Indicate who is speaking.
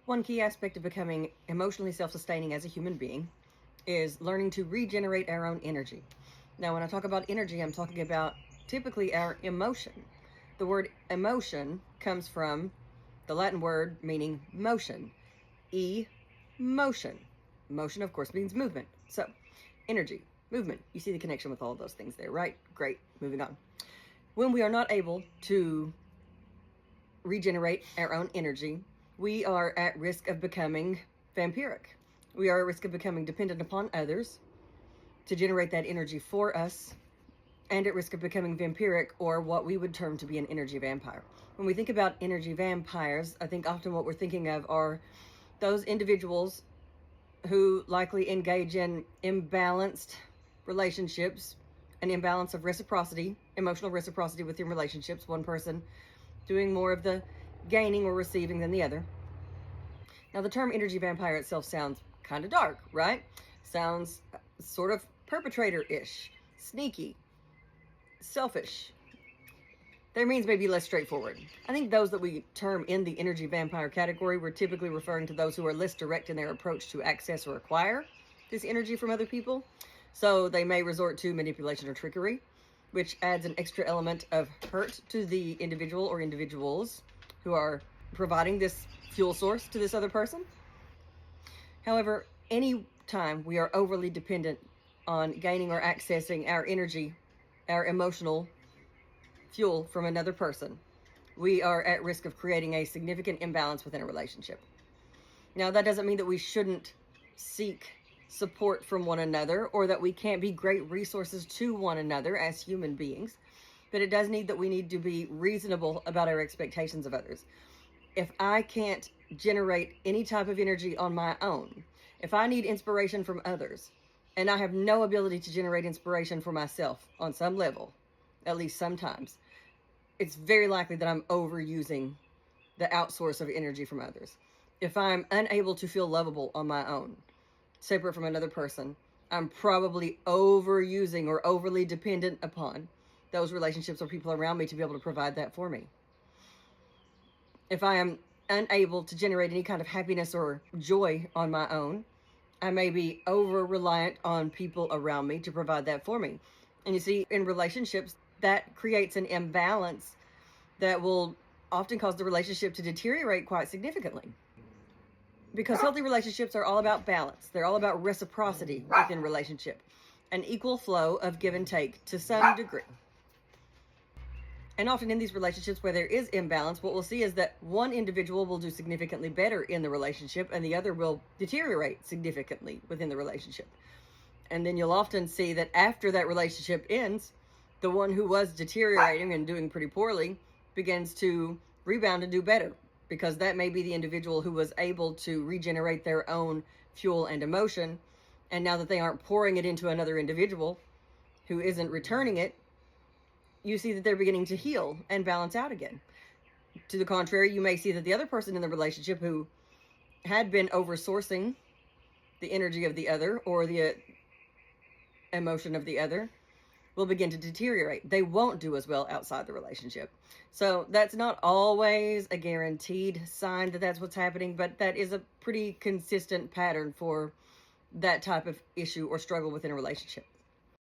Speaker 1: One key aspect of becoming emotionally self-sustaining as a human being is learning to regenerate our own energy. Now, when I talk about energy, I'm talking about typically our emotion. The word emotion comes from the Latin word meaning motion. Motion. Motion, of course, means movement. So, energy, movement. You see the connection with all of those things there, right? Great. Moving on. When we are not able to regenerate our own energy, we are at risk of becoming vampiric. We are at risk of becoming dependent upon others to generate that energy for us, and at risk of becoming vampiric, or what we would term to be an energy vampire. When we think about energy vampires, I think often what we're thinking of are those individuals who likely engage in imbalanced relationships, an imbalance of reciprocity, emotional reciprocity within relationships, one person doing more of the gaining or receiving than the other. Now, the term energy vampire itself sounds kind of dark, right? Sounds sort of perpetrator-ish, sneaky, selfish. Their means may be less straightforward. I think those that we term in the energy vampire category, we're typically referring to those who are less direct in their approach to access or acquire this energy from other people. So they may resort to manipulation or trickery, which adds an extra element of hurt to the individual or individuals who are providing this fuel source to this other person. However, any time we are overly dependent on gaining or accessing our energy, our emotional fuel from another person, we are at risk of creating a significant imbalance within a relationship. Now, that doesn't mean that we shouldn't seek support from one another, or that we can't be great resources to one another as human beings, but it does need that we need to be reasonable about our expectations of others. If I can't generate any type of energy on my own, if I need inspiration from others, and I have no ability to generate inspiration for myself on some level, at least sometimes, it's very likely that I'm overusing the outsource of energy from others. If I'm unable to feel lovable on my own, separate from another person, I'm probably overusing or overly dependent upon those relationships or people around me to be able to provide that for me. If I am unable to generate any kind of happiness or joy on my own, I may be over-reliant on people around me to provide that for me. And you see, in relationships, that creates an imbalance that will often cause the relationship to deteriorate quite significantly. Because healthy relationships are all about balance. They're all about reciprocity within relationship. An equal flow of give and take to some degree. And often in these relationships where there is imbalance, what we'll see is that one individual will do significantly better in the relationship and the other will deteriorate significantly within the relationship. And then you'll often see that after that relationship ends, the one who was deteriorating and doing pretty poorly begins to rebound and do better, because that may be the individual who was able to regenerate their own fuel and emotion. And now that they aren't pouring it into another individual who isn't returning it, you see that they're beginning to heal and balance out again. To the contrary, you may see that the other person in the relationship who had been oversourcing the energy of the other or the emotion of the other will begin to deteriorate. They won't do as well outside the relationship. So that's not always a guaranteed sign that that's what's happening, but that is a pretty consistent pattern for that type of issue or struggle within a relationship.